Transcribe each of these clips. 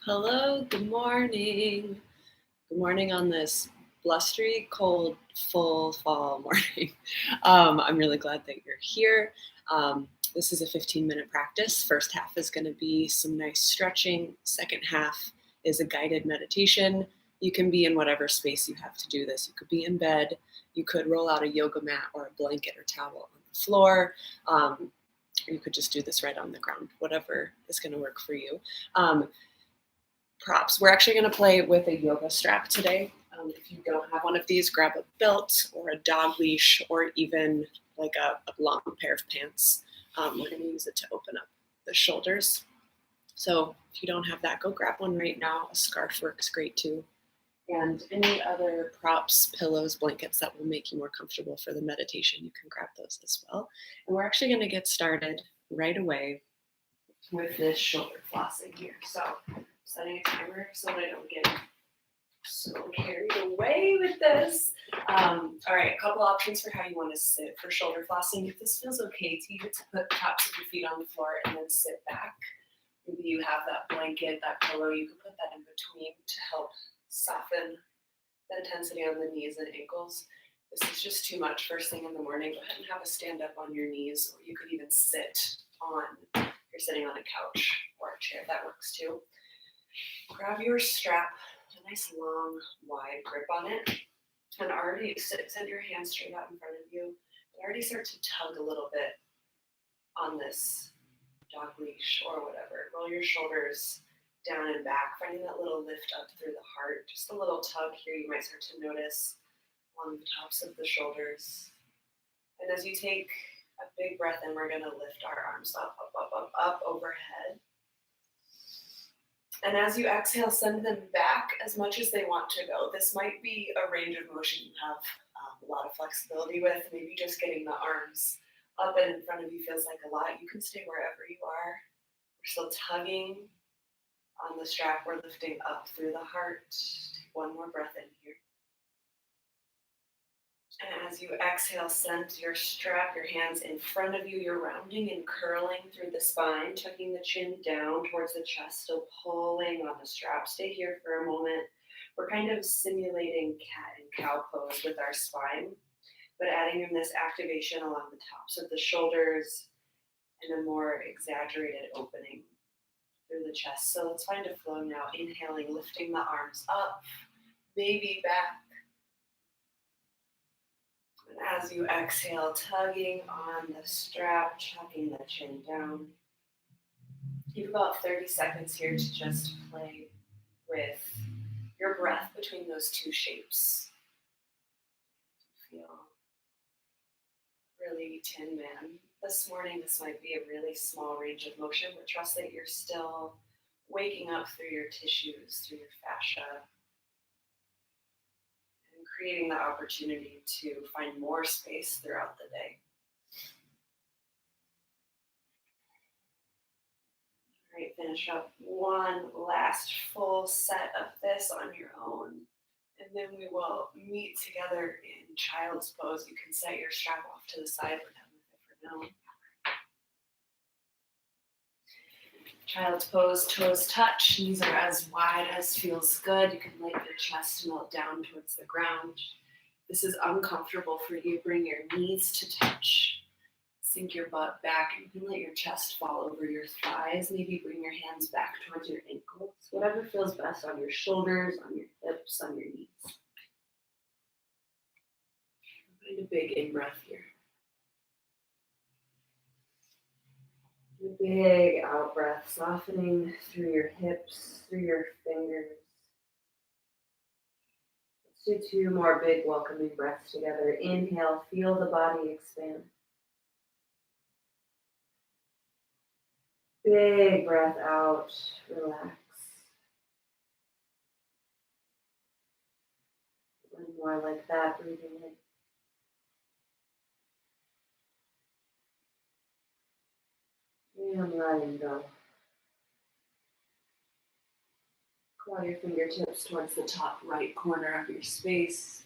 Hello, good morning. Good morning on this blustery, cold, full fall morning. I'm really glad that you're here. This is a 15-minute practice. First half is going to be some nice stretching. Second half is a guided meditation. You can be in whatever space you have to do this. You could be in bed. You could roll out a yoga mat or a blanket or towel on the floor. Or you could just do this right on the ground, whatever is going to work for you. Props. We're actually going to play with a yoga strap today. If you don't have one of these, grab a belt or a dog leash or even like a long pair of pants. We're going to use it to open up the shoulders. So if you don't have that, go grab one right now. A scarf works great too. And any other props, pillows, blankets that will make you more comfortable for the meditation, you can grab those as well. And we're actually going to get started right away with this shoulder flossing here. So setting a timer so that I don't get so carried away with this. All right, a couple options for how you want to sit for shoulder flossing. If this feels okay to you, to put the tops of your feet on the floor and then sit back. Maybe you have that blanket, that pillow, you can put that in between to help soften the intensity on the knees and ankles. This is just too much first thing in the morning. Go ahead and have a stand up on your knees, or you could even sit on, you're sitting on a couch or a chair, that works too. Grab your strap, a nice long, wide grip on it, and already send your hands straight out in front of you, and already start to tug a little bit on this dog leash or whatever. Roll your shoulders down and back, finding that little lift up through the heart. Just a little tug here you might start to notice on the tops of the shoulders. And as you take a big breath in, we're going to lift our arms up, up, up, up, up overhead. And as you exhale, send them back as much as they want to go. This might be a range of motion you have a lot of flexibility with. Maybe just getting the arms up and in front of you feels like a lot. You can stay wherever you are. We're still tugging on the strap. We're lifting up through the heart. Take one more breath in here. And as you exhale, send your strap, your hands in front of you. You're rounding and curling through the spine, tucking the chin down towards the chest, still pulling on the strap. Stay here for a moment. We're kind of simulating cat and cow pose with our spine, but adding in this activation along the tops of the shoulders and a more exaggerated opening through the chest. So let's find a flow now. Inhaling, lifting the arms up, maybe back. And as you exhale, tugging on the strap, chucking the chin down. Give about 30 seconds here to just play with your breath between those two shapes. Feel really Tin Man. This morning, this might be a really small range of motion, but trust that you're still waking up through your tissues, through your fascia, and creating the opportunity to find more space throughout the day. All right, finish up one last full set of this on your own. And then we will meet together in child's pose. You can set your strap off to the side. We're done with it for now. Child's pose, toes touch. Knees are as wide as feels good. You can let your chest melt down towards the ground. This is uncomfortable for you. Bring your knees to touch. Sink your butt back. You can let your chest fall over your thighs. Maybe bring your hands back towards your ankles. Whatever feels best on your shoulders, on your hips, on your knees. Find a big in-breath here. A big out-breath, softening through your hips, through your fingers. Let's do 2 more big welcoming breaths together. Inhale, feel the body expand. Big breath out, relax. One more like that, breathing in. And letting go. Claw your fingertips towards the top right corner of your space.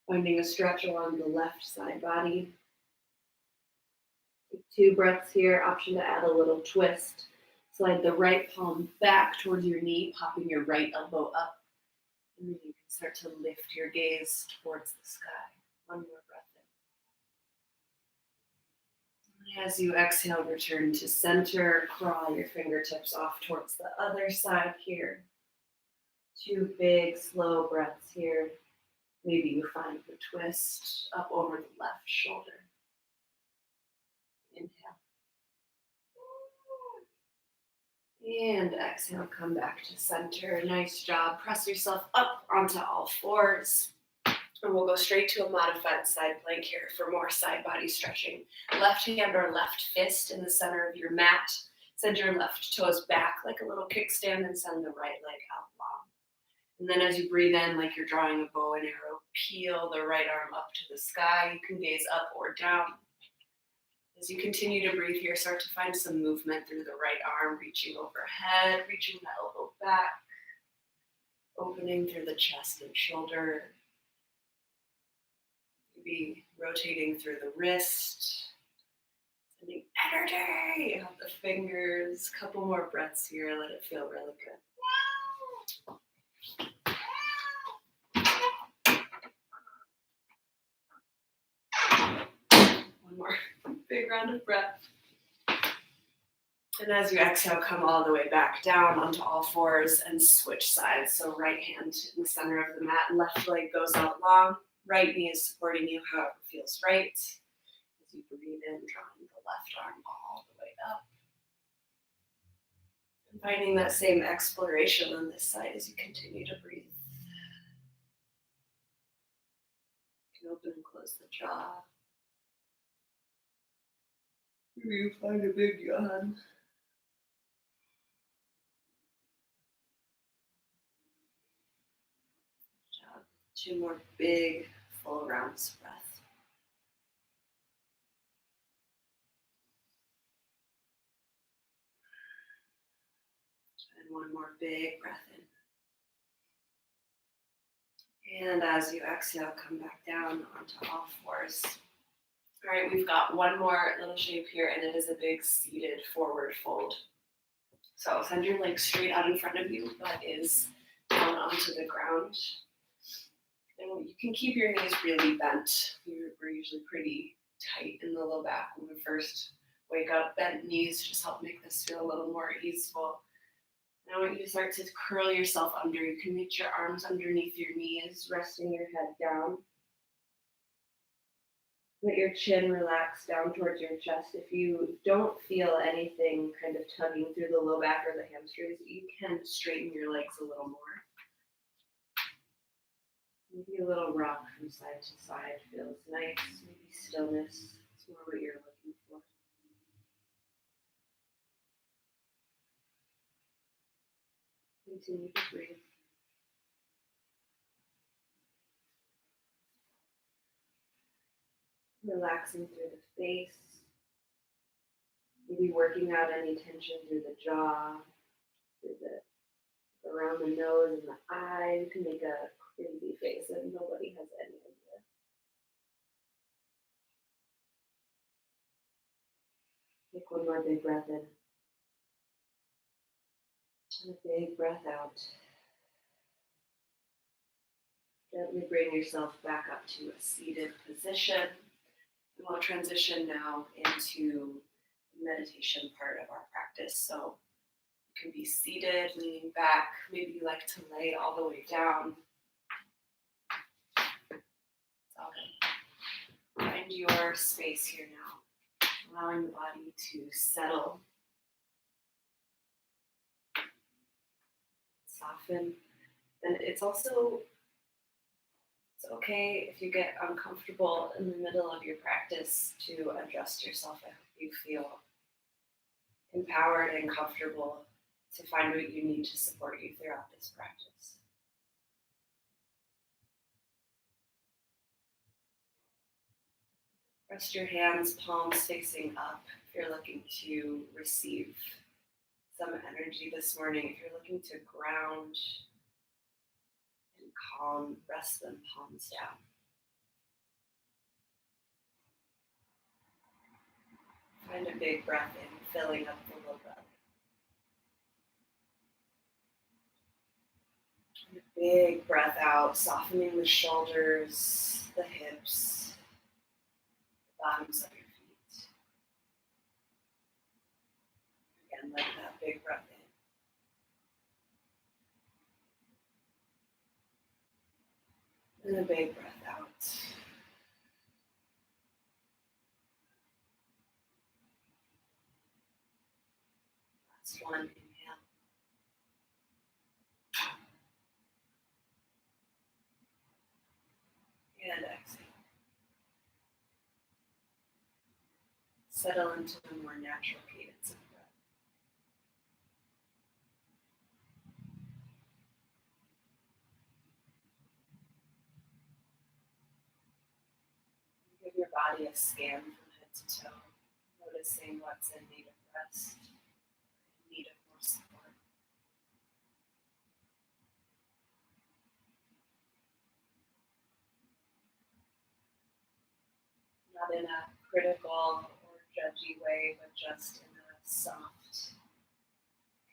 Finding a stretch along the left side body. Take 2 breaths here, option to add a little twist. Slide the right palm back towards your knee, popping your right elbow up. And then you can start to lift your gaze towards the sky. One more breath in. And as you exhale, return to center. Crawl your fingertips off towards the other side here. 2 big, slow breaths here. Maybe you find the twist up over the left shoulder. Inhale. And exhale, come back to center. Nice job. Press yourself up onto all fours. And we'll go straight to a modified side plank here for more side body stretching. Left hand or left fist in the center of your mat. Send your left toes back like a little kickstand and send the right leg out long. And then as you breathe in, like you're drawing a bow and arrow, peel the right arm up to the sky. You can gaze up or down. As you continue to breathe here, start to find some movement through the right arm, reaching overhead, reaching the elbow back, opening through the chest and shoulder. Maybe rotating through the wrist, sending energy out the fingers. Couple more breaths here, let it feel really good. One more big round of breath. And as you exhale, come all the way back down onto all fours and switch sides. So right hand in the center of the mat, left leg goes out long, right knee is supporting you however feels right. As you breathe in, drawing the left arm all the way up. And finding that same exploration on this side as you continue to breathe. You can open and close the jaw. Maybe you find a big yawn. 2 more big, full rounds of breath. And one more big breath in. And as you exhale, come back down onto all fours. All right, we've got one more little shape here, and it is a big seated forward fold. So send your legs straight out in front of you, butt is down onto the ground. And you can keep your knees really bent. We're usually pretty tight in the low back when we first wake up. Bent knees just help make this feel a little more easeful. And I want you to start to curl yourself under. You can reach your arms underneath your knees, resting your head down. Let your chin relax down towards your chest. If you don't feel anything kind of tugging through the low back or the hamstrings, you can straighten your legs a little more. Maybe a little rock from side to side feels nice. Maybe stillness. It's more what you're looking for. Continue to breathe. Relaxing through the face. Maybe working out any tension through the jaw, around the nose and the eye. You can make a crazy face and nobody has any idea. Take one more big breath in. And a big breath out. Gently bring yourself back up to a seated position. And we'll transition now into the meditation part of our practice. So you can be seated, leaning back. Maybe you like to lay all the way down. It's all good. Find your space here now, allowing the body to settle, soften. And it's okay if you get uncomfortable in the middle of your practice to adjust yourself. I hope you feel empowered and comfortable to find what you need to support you throughout this practice. Rest your hands, palms facing up if you're looking to receive some energy this morning. If you're looking to ground and calm, rest them palms down. Find a big breath in, filling up the low belly. Big breath out, softening the shoulders, the hips, the bottoms of your feet. Again, let that big breath in. And a big breath out. Last one, inhale. And exhale. Settle into a more natural cadence of breath. Give your body a scan from head to toe, noticing what's in need of rest, in need of more support. Not in a critical or judgy way, but just in a soft,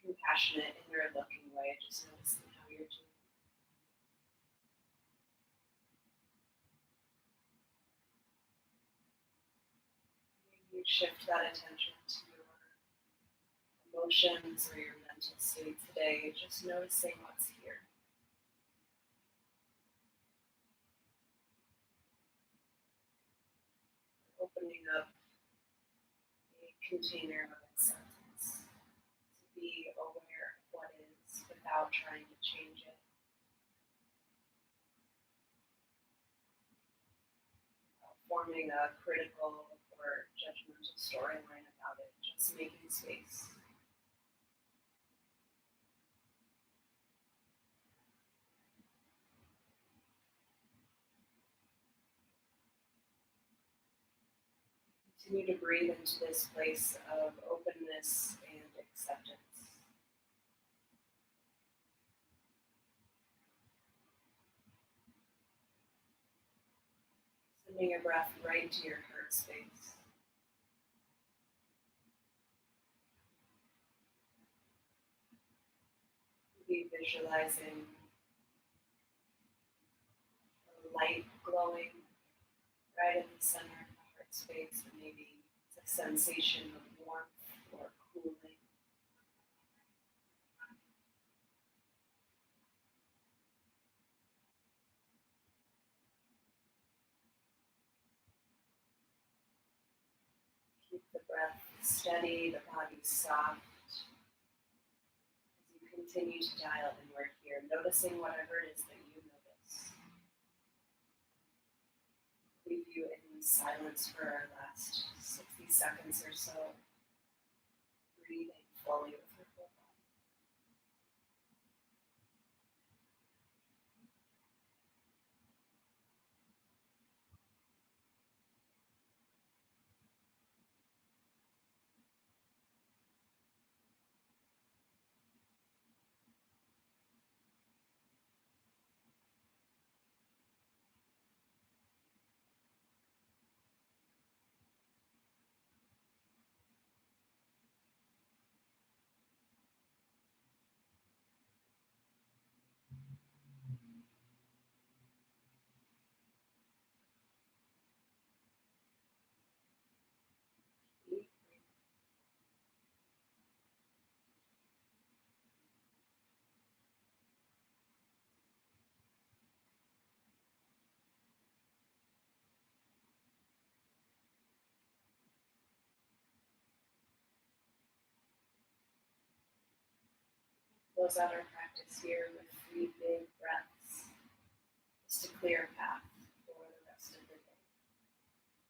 compassionate, inward-looking way, just noticing how you're doing. Maybe you shift that attention to your emotions or your mental state today, just noticing what's here. Opening up a container of acceptance to be aware of what is without trying to change it, without forming a critical or judgmental storyline about it, just making space. Continue to breathe into this place of openness and acceptance. Sending your breath right to your heart space. Be visualizing a light glowing right in the center of the heart space, or maybe it's a sensation of warmth or cooling. Keep the breath steady, the body soft. As you continue to dial inward here, noticing whatever it is that you notice. Leave you in silence for our last 60 seconds or so, breathing fully with your whole body. Close out our practice here with 3 big breaths, just to clear a path for the rest of the day.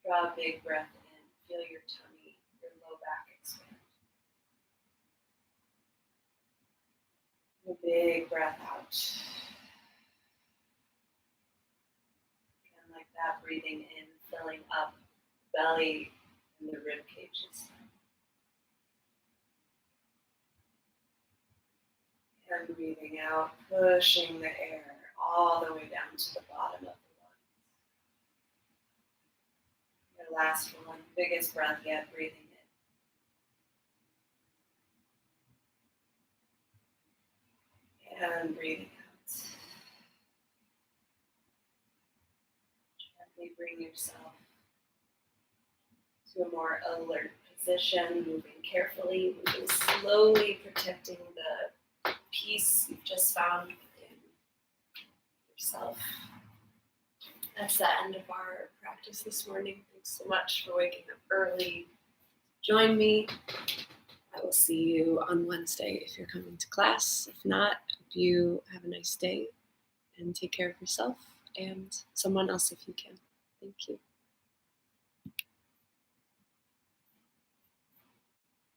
Draw a big breath in, feel your tummy, your low back expand. A big breath out. Again, like that, breathing in, filling up the belly and the rib cages. And breathing out, pushing the air all the way down to the bottom of the lungs. Your last one, biggest breath yet, breathing in. And breathing out. bring yourself to a more alert position, moving carefully, moving slowly, protecting the peace you've just found within yourself. That's the end of our practice this morning. Thanks so much for waking up early. Join me. I will see you on Wednesday if you're coming to class. If not, hope you have a nice day and take care of yourself and someone else if you can. Thank you.